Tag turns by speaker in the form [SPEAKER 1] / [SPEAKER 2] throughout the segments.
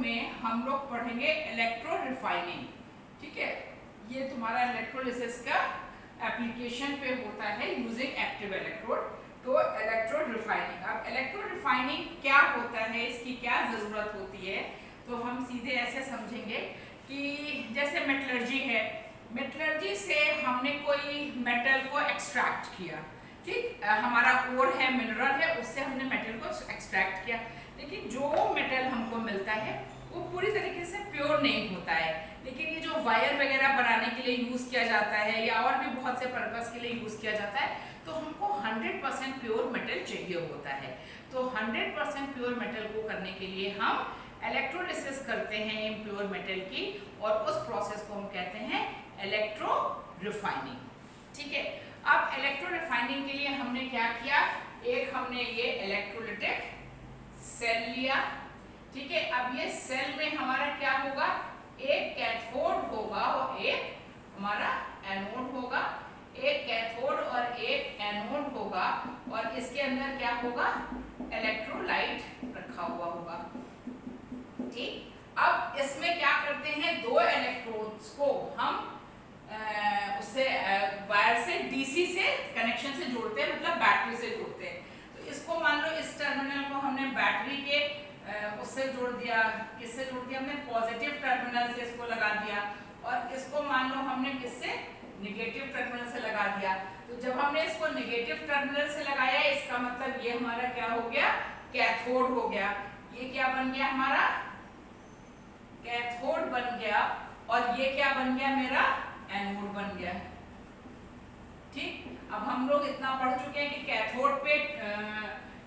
[SPEAKER 1] में हम लोग पढ़ेंगे इलेक्ट्रो रिफाइनिंग। ठीक है, ये तुम्हारा इलेक्ट्रोलिसिस का एप्लीकेशन पे होता है यूजिंग एक्टिव इलेक्ट्रोड। तो इलेक्ट्रोड रिफाइनिंग, अब इलेक्ट्रोड रिफाइनिंग क्या होता है, इसकी क्या ज़रूरत होती है, तो हम सीधे ऐसे समझेंगे कि जैसे मेटलर्जी है, मेटलर्जी से हमने कोई मेटल को एक्सट्रैक्ट किया, ठीक, हमारा ओर है, मिनरल है, उससे हमने मेटल को एक्सट्रैक्ट किया, लेकिन जो मेटल हमको मिलता है वो पूरी तरीके से प्योर नहीं होता है। लेकिन ये जो वायर वगैरह बनाने के लिए यूज़ किया जाता है या और भी बहुत से पर्पस के लिए यूज़ किया जाता है, तो हमको 100% प्योर मेटल चाहिए होता है। तो 100% प्योर मेटल को करने के लिए हम इलेक्ट्रोलिसिस करते हैं इम्प्योर मेटल की, और उस प्रोसेस को हम कहते हैं इलेक्ट्रो रिफाइनिंग। ठीक है, अब इलेक्ट्रो रिफाइनिंग के लिए हमने क्या किया, एक हमने ये इलेक्ट्रोलिटिक सेल लिया। ठीक है, अब ये सेल में हमारा क्या होगा, एक कैथोड होगा और एक हमारा एनोड होगा, एक कैथोड और एक एनोड होगा, और इसके अंदर क्या होगा, इलेक्ट्रोलाइट रखा हुआ होगा। ठीक, अब इसमें क्या करते हैं, दो इलेक्ट्रोड्स को हम उससे वायर से डीसी से कनेक्शन से जोड़ते हैं, मतलब बैटरी से जोड़ते हैं। तो इसको मान लो इस टर्मिनल को हमने बैटरी के उससे जोड़ दिया, किससे जोड़ दिया हमने, पॉजिटिव टर्मिनल से इसको लगा दिया, और इसको मान लो हमने किससे, नेगेटिव टर्मिनल से लगा दिया। तो जब हमने इसको नेगेटिव टर्मिनल से लगाया, इसका मतलब ये हमारा क्या हो गया, कैथोड हो गया। ये क्या बन गया, हमारा कैथोड बन गया, और ये क्या बन गया, मेरा एनोड बन गया। ठीक, अब हम लोग इतना पढ़ चुके हैं कि कैथोड पे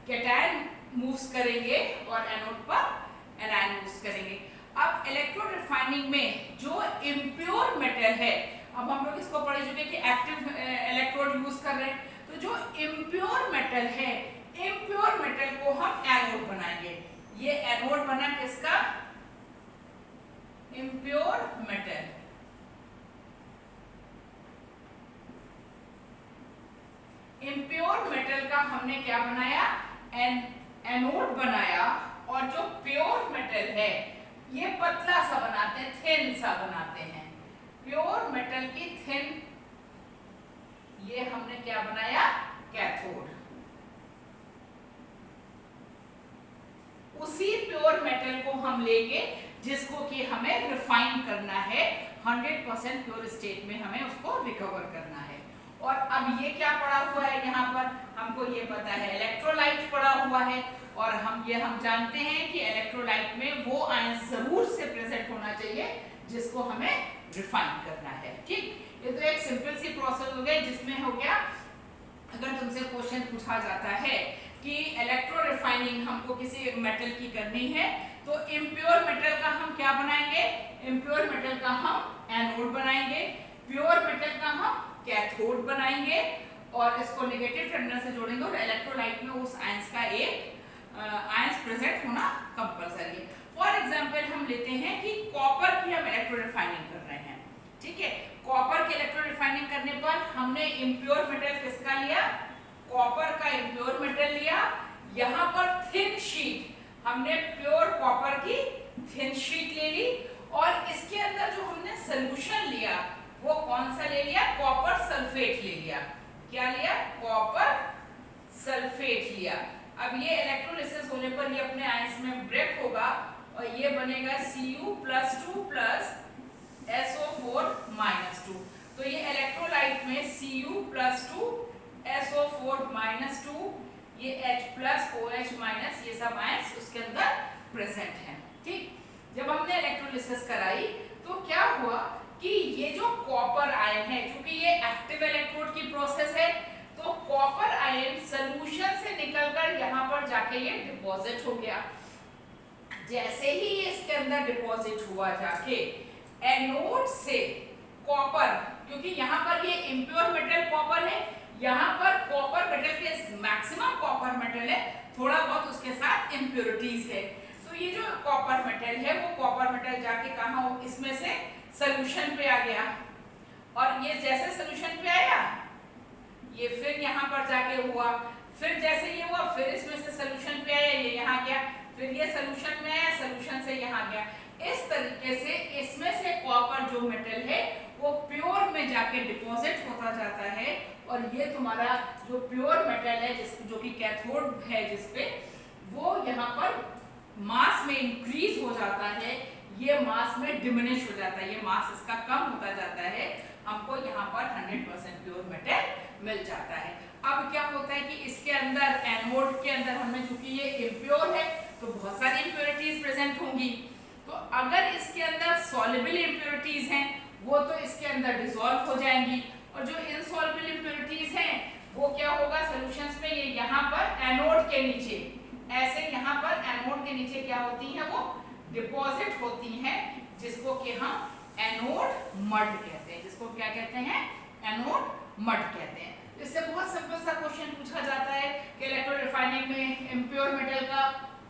[SPEAKER 1] कैटायन मूव्स करेंगे और एनोड पर एनायन मूव्स करेंगे। अब इलेक्ट्रो रिफाइनिंग में जो इम्प्योर मेटल है, अब हम लोग इसको पढ़ चुके हैं कि एक्टिव इलेक्ट्रोड यूज कर रहे हैं, तो जो इम्प्योर मेटल है, इम्प्योर मेटल को हम एनोड बनाएंगे। ये एनोड बना किसका, इम्प्योर मेटल। इम्प्योर मेटल का हमने क्या बनाया, एनोड बनाया, और जो प्योर मेटल है ये पतला सा बनाते हैं, थिन सा बनाते हैं। प्योर मेटल की थिन, ये हमने क्या बनाया, कैथोड। उसी प्योर मेटल को हम लेंगे जिसको कि हमें रिफाइन करना है, 100% प्योर स्टेट में हमें उसको रिकवर करना है। और अब ये क्या पड़ा हुआ है, यहाँ पर हमको ये पता है इलेक्ट्रोलाइट पड़ा हुआ है, और हम जानते हैं कि इलेक्ट्रोलाइट में वो आयन जरूर से प्रेजेंट होना चाहिए जिसको हमें रिफाइन करना है। ठीक, ये तो एक सिंपल सी प्रोसेस हो गई, जिसमें हो गया, अगर तुमसे क्वेश्चन पूछा जाता है कि इलेक्ट्रो रिफाइनिंग हमको किसी मेटल की करनी है, तो इम्प्योर मेटल का हम क्या बनाएंगे, इम्प्योर मेटल का हम एनोड बनाएंगे, प्योर मेटल का हम कैथोड बनाएंगे, और इसको नेगेटिव टर्मिनल से जोड़ेंगे, और इलेक्ट्रोलाइट में उस आयंस का एक आयंस प्रेजेंट होना कंपलसरी है। फॉर एग्जांपल हम लेते हैं कि कॉपर की हम इलेक्ट्रो रिफाइनिंग कर रहे हैं। ठीक है, कॉपर की इलेक्ट्रो रिफाइनिंग करने पर हमने इम्प्योर मेटल किसका लिया, कॉपर का इम्प्योर मेटल लिया। यहाँ पर थिन शीट, हमने प्योर कॉपर की थिन शीट ले ली, और इसके अंदर जो हमने सोल्यूशन लिया वो कौन सा ले लिया, कॉपर सल्फेट ले लिया। क्या लिया, कॉपर सल्फेट लिया। अब ये इलेक्ट्रोलिसिस होने पर ये अपने आयंस में ब्रेक होगा, और ये बनेगा Cu+2 प्लस SO4-2। तो ये इलेक्ट्रोलाइट में Cu+2 SO4-2, ये H+OH- ये सब आयंस उसके अंदर प्रेजेंट हैं। ठीक, जब हमने इलेक्ट्रोलिसिस कराई तो क्या हुआ कि ये जो कॉपर आयन है, क्योंकि ये एक्टिव इलेक्ट्रोड की प्रोसेस है, तो कॉपर आयन सॉल्यूशन से निकलकर यहाँ पर जाके ये डिपॉजिट हो गया। जैसे ही ये इसके अंदर डिपॉजिट हुआ जाके एनोड से कॉपर, क्योंकि यहाँ पर ये इम्प्योर मेटल कॉपर है, यहाँ पर कॉपर मेटल के मैक्सिमम कॉपर मेटल है, थोड़ा बहुत उसके साथ इम्प्योरिटीज है। तो ये जो कॉपर मेटल है वो कॉपर मेटल जाके कहाँ, इसमें से सोल्यूशन पे आ गया, और ये जैसे सोल्यूशन पे आया ये फिर यहाँ पर जाके हुआ, फिर जैसे ये हुआ फिर इसमें से सोल्यूशन पे आया, ये यहाँ गया, फिर ये सोल्यूशन में आया, सोल्यूशन से यहाँ गया। इस तरीके से इसमें से कॉपर जो मेटल है वो प्योर में जाके डिपॉजिट होता जाता है, और ये तुम्हारा जो प्योर मेटल है जो कि कैथोड है जिसपे, वो यहाँ पर मास में इंक्रीज हो जाता है, ये मास में डिमिनिश हो जाता है, ये मास इसका कम होता जाता है, हमको यहाँ पर 100% प्योर मेटल मिल जाता है। अब क्या होता है कि इसके अंदर एनोड के अंदर हमें, चूंकि ये इम्प्योर है तो बहुत सारी इम्प्योरिटीज प्रेजेंट होंगी, तो अगर इसके अंदर सॉल्युबल इम्प्योरिटीज हैं वो तो इसके अंदर डिसॉल्व हो जाएंगी, और जो इनसॉल्युबल इम्प्योरिटीज हैं वो क्या होगा सॉल्यूशंस में, ये यहाँ पर एनोड के नीचे ऐसे, यहाँ पर एनोड के नीचे क्या होती हैं, वो डिपॉजिट होती हैं, जिसको कि हम एनोड मड कहते हैं, जिसको क्या कहते हैं, एनोड मड कहते हैं। इससे बहुत सिंपल सा क्वेश्चन पूछा जाता है कि इलेक्ट्रो रिफाइनिंग में इम्प्योर मेटल का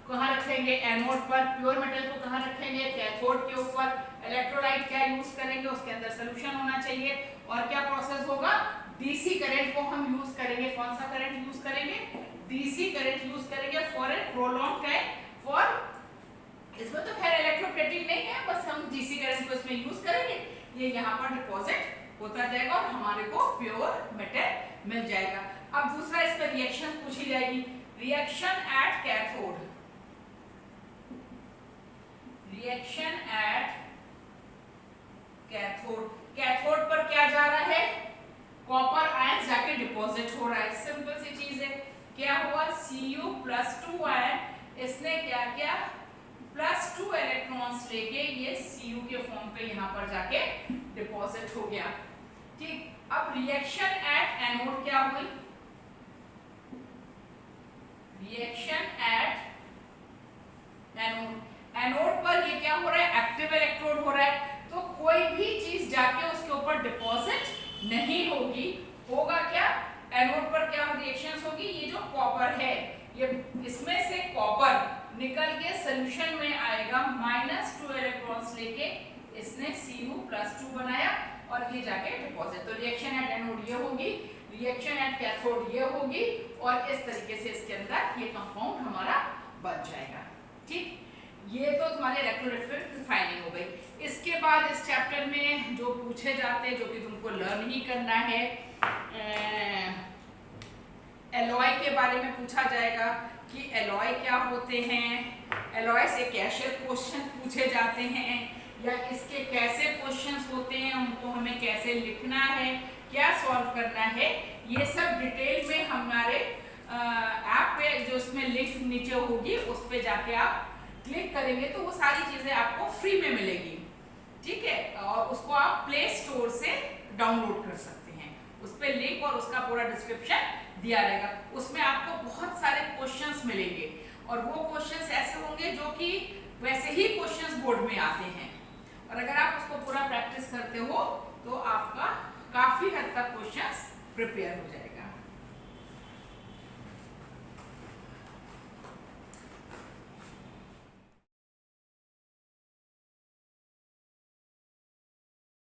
[SPEAKER 1] कहाँ रखेंगे, एनोड पर, प्योर मेटल को कहाँ रखेंगे, कैथोड के ऊपर, इलेक्ट्रोलाइट क्या यूज करेंगे, उसके अंदर सोल्यूशन होना चाहिए, और क्या प्रोसेस होगा, डीसी करंट को हम यूज करेंगे। कौन सा करंट यूज करेंगे, डीसी करंट यूज करेंगे for a prolong time, for, इसमें तो खैर इलेक्ट्रोप्लेटिंग नहीं है, बस हम डीसी करंट को इसमें यूज करेंगे, ये यहाँ पर डिपॉजिट होता जाएगा और हमारे को प्योर मेटल मिल जाएगा। अब दूसरा इस पर रिएक्शन पूछी जाएगी, reaction at cathode, reaction at cathode, cathode पर क्या जा रहा है, कॉपर आयन जाके डिपॉजिट हो रहा है, सिंपल सी चीज है, क्या हुआ, Cu+2 आयन, इसने क्या किया, +2 इलेक्ट्रॉन्स लेके ये Cu के फॉर्म पे यहाँ पर जाके डिपॉजिट हो गया। ठीक, अब रिएक्शन एट एनोड क्या हुई, रिएक्शन एट एनोड, एनोड पर ये क्या हो रहा है, एक्टिव इलेक्ट्रोड हो रहा है, तो कोई भी चीज जाके उसके ऊपर डिपॉजिट नहीं होगी, होगा क्या, एनोड पर क्या रिएक्शंस होगी, ये जो कॉपर है, ये इसमें से कॉपर निकल के सोल्यूशन में आएगा, -2 इलेक्ट्रॉन्स लेके इसने Cu+2 बनाया और ये जाके डिपॉजिट, तो रिएक्शन एट एनोड ये होगी, रिएक्शन एट कैथोड ये होगी, और इस तरीके से इसके अंदर ये कंपाउंड हमारा बन जाएगा। ठीक, ये तो तुम्हारे इलेक्ट्रो रिफाइनिंग हो गई। इसके बाद इस चैप्टर में जो पूछे जाते हैं, जो कि तुमको लर्न ही करना है, एलॉय के बारे में पूछा जाएगा कि एलॉय क्या होते हैं, एलॉय से कैसे क्वेश्चन पूछे जाते हैं, या इसके कैसे क्वेश्चंस होते हैं, उनको हमें कैसे लिखना है, क्या सॉल्व करना है, ये सब डिटेल में हमारे ऐप पे जो इसमें लिंक नीचे होगी उस पे जाके आप क्लिक करेंगे तो वो सारी चीजें आपको फ्री में मिलेगी। ठीक है, और उसको आप प्ले स्टोर से डाउनलोड कर सकते हैं, उस पे लिंक और उसका पूरा डिस्क्रिप्शन दिया रहेगा, उसमें आपको बहुत सारे क्वेश्चंस मिलेंगे, और वो क्वेश्चंस ऐसे होंगे जो कि वैसे ही क्वेश्चंस बोर्ड में आते हैं, और अगर आप उसको पूरा प्रैक्टिस करते हो तो आपका काफी हद तक क्वेश्चंस प्रिपेयर हो जाएगा।